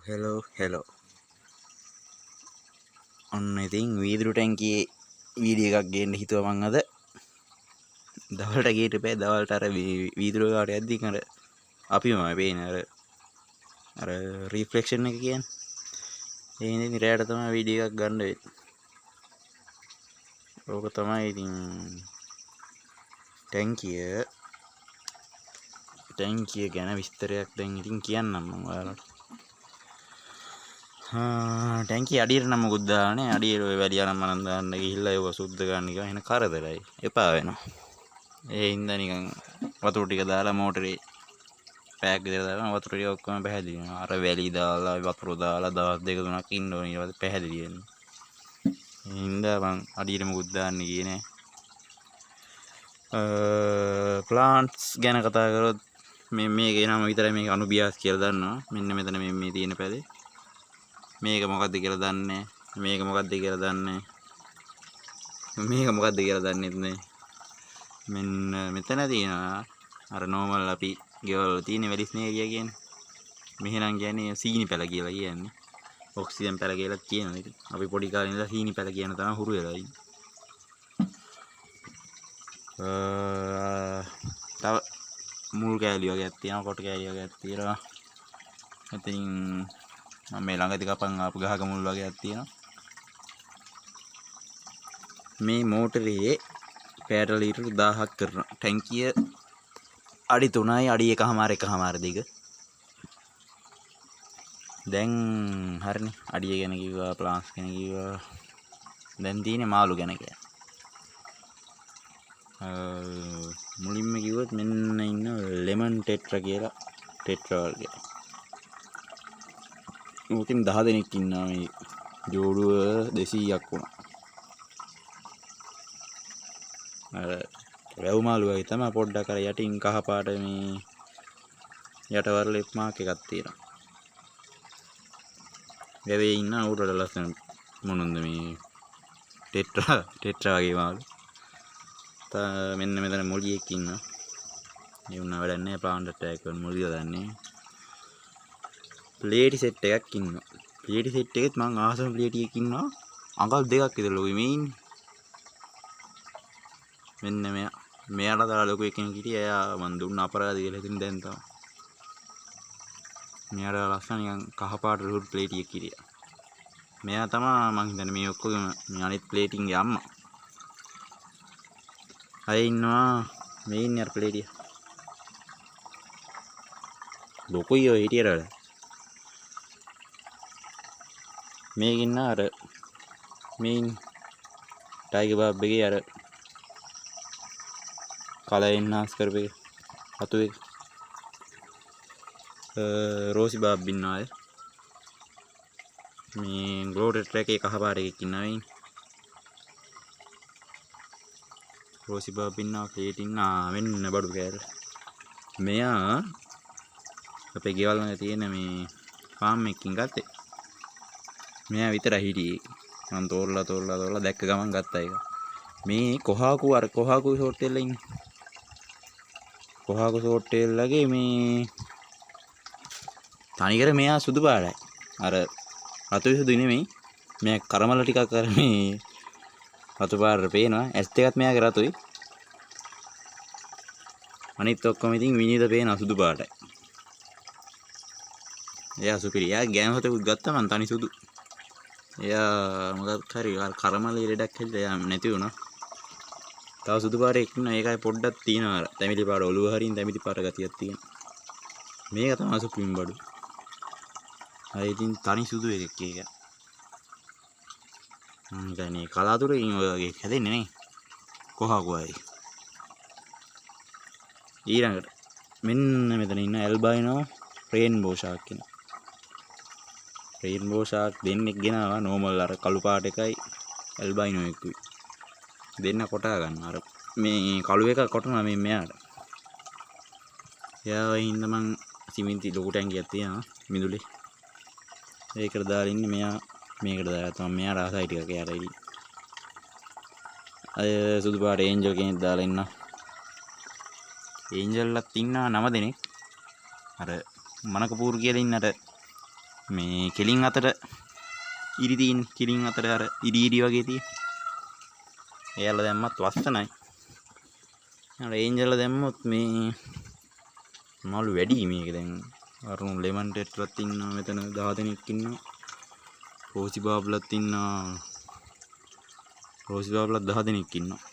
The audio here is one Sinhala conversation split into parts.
හෙලෝ ඔන්න ඉතින් වීදුරු ටැංකියේ වීඩියෝ එකක් ගේන්න හිතුවා මං අද දවල්ට ගේට බෑ දවල්ට අර වීදුරු ගාට යද්දි අර අපිම පේන අර රිෆ්ලෙක්ෂන් එක කියන්නේ ඒ ඉතින් රැයට තමයි වීඩියෝ එකක් ගන්න වෙන්නේ. ඕක තමයි ඉතින් ටැංකිය ගැන විස්තරයක් දැන් ඉතින් කියන්නම් මම ඔයාලට. ටැංකිය අඩියට නම් මොකුත් දාන්නේ අඩියට ඔය වැඩි අරන් මනන් දාන්න ගිහිල්ලා ඒක සුද්ධ ගන්න එක එන කරදරයි එපා වෙනවා. ඒ හින්දා නිකන් වතුර ටික දාලා මෝටරේ පැයක් විතර දාලා වතුර ටික ඔක්කොම පැහැදිලි වෙනවා. අර වැලි දාලා වතුර දාලා දවස් දෙක තුනක් ඉන්න ඕනේ ඊට පස්සේ පැහැදිලි වෙනවා. ඒ හින්දා මං අඩියට මොකුත් දාන්න ගියේ නෑ. ප්ලාන්ට්ස් ගැන කතා කරොත් මේකේ නම විතරයි මේක අනුබියාස් කියලා දන්නවා. මෙන්න මෙතන මේ තියෙන පැලේ මේක මොකද්ද කියලා දන්නේ. මේක මොකද්ද කියලා දන්නේ. මේක මොකද්ද කියලා දන්නෙත් නෑ. මෙන්න මෙතන තියෙනවා අර නෝමල් අපි ගෙවල් තියෙන වැලිස්නේ කිය කියන්නේ. මෙහෙනම් කියන්නේ සීනි පැල කියලා කියන්නේ. ඔක්සිජන් පැල කියලා කියනවා. ඉතින් අපි පොඩි කාලේ ඉඳලා සීනි පැල කියන තමයි හුරු වෙලා ඉන්නේ. තව මුල් කෑලි වගේක් තියෙනවා, කොට කෑලි වගේක් තියෙනවා. ඉතින් මම මේ ළඟදී කපන් ආපු ගහක මුල් වගේක් තියෙනවා. මේ මෝටරේ පැයට ලීටර් 1000ක් කරනවා. ටැංකිය අඩි 3යි අඩි 1.5 දිග. දැන් හරිනේ අඩිය ගැන කිව්වා, ප්ලාන්ස් ගැන කිව්වා. දැන් තියෙන්නේ මාළු ගැන කියන්නේ. මුලින්ම කිව්වොත් මෙන්න ඉන්න ලෙමන් ටෙට්‍රා කියලා ටෙට්‍රා වර්ගය. උකින් 10 දෙනෙක් ඉන්නවා මේ ජෝඩුව 200ක් වුණා. අර වැව් මාළු වගේ තමයි පොඩ්ඩක් අර යටින් කහ පාට මේ යටවර ලෙප් මාක් එකක් තියෙනවා. වැවේ ඉන්න උඩට ලස්සන මොනොන්ද මේ ටෙට්‍රා වගේ මාළු. මෙන්න මෙතන මොලියෙක් ඉන්නවා. ඒ වුණා වැඩක් නැහැ ප්ලාන්ට් ඇටැක් කරන මොලිය දන්නේ. ප්ලේටි සෙට් එකක් ඉන්නවා. ප්ලේටි සෙට් එකෙත් මං ආසම ප්ලේටි එකක් ඉන්නවා. අඟල් දෙකක් විතර ලොකුයි මේ ඉන්නේ. මෙන්න මෙයාට දාලා ලොකු එකෙක් හිටියා. එයා මන් දුන්න අපරාධ කියලා හිතින් දැන් තමයි. මෙයාට ලස්සන නිකන් කහ පාට රුඩ් ප්ලේටි එකක් හිටියා. මෙයා තමයි මං හිතන්නේ මේ ඔක්කොගේම මේ අනිත් ප්ලේටින්ගේ අම්මා. අය ඉන්නවා මේ ඉන්නේ අර ප්ලේටිය. ලොකුයි ඔය හිටියට වඩා. මේක ඉන්න අර මේන් ටයිගර් බබ් එකේ අර කලර් එන්හාන්ස් කරපු එක අතු එක රෝසි බබ් ඉන්නවා. මේ ග්ලෝඩර් ට්‍රැක් එක කහපාට එකක් ඉන්නවා මේ රෝසි බබ් ඉන්නවා. ප්ලේට් ඉන්නවා. මෙන්න බඩු කෑල්ල. මෙයා අපේ ගෙවල් වල තියෙන මේ ෆාම් එකකින් ගත්තේ. මෙයා විතරයි හිටියේ. මම තෝරලා දැක්ක ගමන් ගත්තා ඒක. මේ කොහාකු ෂෝට් ටේල් ඉන්නේ. කොහාකු ෂෝට් ටේල් ලගේ මේ තනිකර මෙයා සුදු පාටයි. අර රතු සුදු නෙමෙයි. මෙයා කරමල ටිකක් අර මේ රතු පාට පේනවා. ඇස් දෙකත් මෙයාගේ රතුයි. අනිත් ඔක්කොම ඉතින් විනීත පේන සුදු පාටයි. එයා සුපිරි. එයා ගෑම හතකුත් ගත්තා මං තනි සුදු. එයා මොකක් හරි කරමලේ ලෙඩක් හැදිලා එයා නැති වුණා. තව සුදු පාටයක් ඉන්නවා. ඒකයි පොඩ්ඩක් තියෙනවා. තැමිලි පාට ඔළුව හරින් තැමිලි පාට ගතියක් තියෙනවා. මේක තමයි සුපිරිම බඩු. අය ඉතින් තනි සුදු එකක් ඒක. දැන් මේ කලාතුරකින් ඔය වගේ හැදෙන්නේ නේ. කොහාකුවයි. ඊළඟට මෙන්න මෙතන ඉන්න ඇල්බයිනෝ රේන්බෝ ෂාක් කෙනා. රේන්බෝ ෂාක් දෙන්නෙක් ගෙනාවා. නෝමල් අර කළු පාට එකයි ඇල්බයිනෝ එකකුයි. දෙන්න කොටා ගන්න. අර මේ කළු එක කොටනවා මේ මෙයාට. එයා වයින්ද මං සිමෙන්ති ලොකු ටැංකියක් තියෙනවා මිදුලේ. ඒකට දාලා ඉන්නේ මෙයා මේකට දාලා තමයි මෙයාට ආසයි ටිකක් එයාට ඉන්නේ. අය සුදු පාට ඒන්ජල් කෙනෙක් දාලා ඉන්නවා. ඒන්ජල්ලත් ඉන්නවා 9 දෙනෙක්. අර මනකපූර් කියලා ඉන්නට මේ කෙලින් අතට ඉරි තියෙන කෙලින් අතට අර ඉරි වගේ තියෙන. එයාලා දැම්මත් වස්සනයි. අර ඒන්ජල් දැම්මොත් මේ මාළු වැඩි මේක දැන් අරුණු ලෙමන් ටෙට්ලත් ඉන්නවා මෙතන 10 දෙනෙක් ඉන්නවා. රෝසි බාබ්ලත් ඉන්නවා. රෝසි බාබ්ලත් 10 දෙනෙක් ඉන්නවා.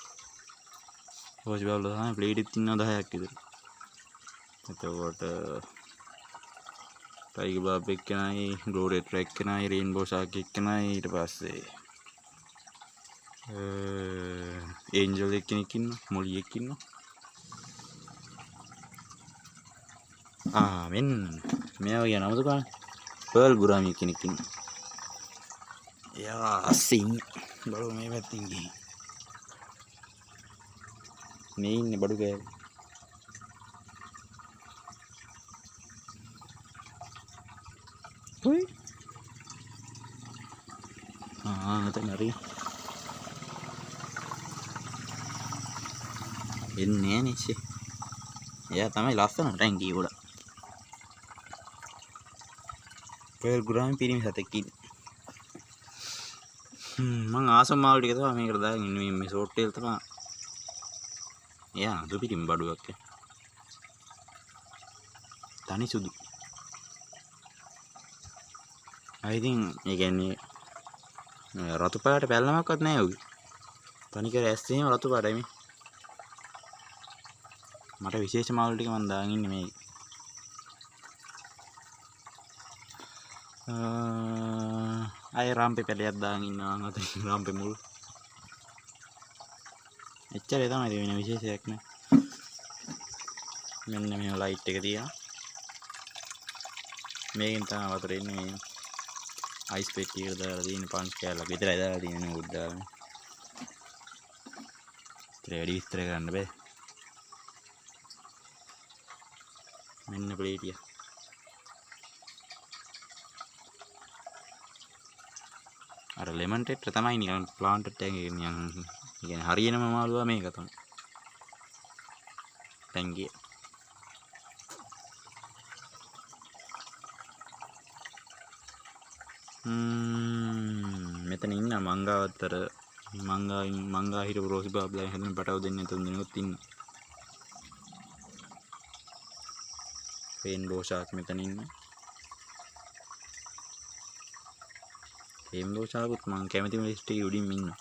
රෝසි බාබ්ල තමයි ප්ලේටෙත් ඉන්නවා 10ක් විතර. එතකොට ටයිගර් බාබ් එක්කනයි ග්ලෝරියට් එක්කනයි රේන්බෝ ෂාක් එක්කනයි ඊට පස්සේ ඒන්ජල් එක්කෙනෙක් ඉන්නවා මොලි එක්ක ඉන්නවා මෙන්න මෙයා කියන නමද ගන්න පර්ල් ගුරාමි කෙනෙක් ඉන්නවා එයා අස්සින් බලමු මේ පැත්තෙන් ගිහින් මේ ඉන්නේ බඩු කෑලි Ui. Tadi nari. Ini nih sih. Ya, තමයි ලස්සන ටැංකිය උඩ. පෙල් ග්‍රාම් පිරිමි සතෙක් ඉන්නේ. මං ආසම මාළු ටික තමයි මේකට දාගෙන ඉන්නේ මේ ෂෝට් ටේල් තමයි. යා අද පිටින් බඩුවක්. තනි සුදු. I think ඒ කියන්නේ රතු පාට පැල්ලමක්වත් නැහැ උගේ. තනිකර ඇස් තියෙන රතු පාටයි මේ. මට විශේෂ මාළු ටික මම දාගෙන ඉන්නේ මේ. අය රාම්පේ පැලයක් දාගෙන ඉන්නවා අතේ රාම්පේ මුල්. එච්චරේ තමයි වෙන විශේෂයක් නෑ. මෙන්න මේ ලයිට් එක තියනවා. මේකෙන් තමයි වතුර එන්නේ මේ. අයිස් පෙට්ටියකට දාලා තියෙන පන්ස් කෑල්ලක් විතරයි දාලා තියෙන්නේ උඩ දාගෙන. ඉතින් වැඩි විස්තර කරන්න බෑ. මෙන්න ප්ලේටිය. අර ලෙමන් ටෙට්‍ර තමයි නිකන් ප්ලාන්ටඩ් එකේ නිකන් කියන්නේ හරියනම මාළුවා මේක තමයි. ටැංකිය. මෙතන ඉන්න මංගාවත්තර මංගා හිටපු රෝසි බාබ්ලා හැදෙන පටව දෙන්නේ තුන් දෙනෙකුත් ඉන්න. රේන්බෝ ෂාක් මෙතන ඉන්න. රේන්බෝ ෂාකුත් මං කැමතිම ලිස්ට් එකේ උඩින් ඉන්නවා.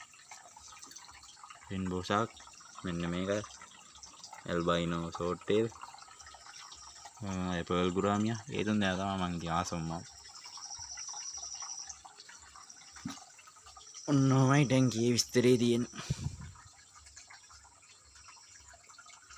රේන්බෝ ෂාක් මෙන්න මේක ඇල්බයිනෝ ෂෝට් ටේල් පර්ල් ගුරාමියා ඒ තුන් දෙනා තමයි මං කිය ආසම මාළු. ඔන්නෝමයි ටැංකියේ විස්තරේ තියෙන්නේ.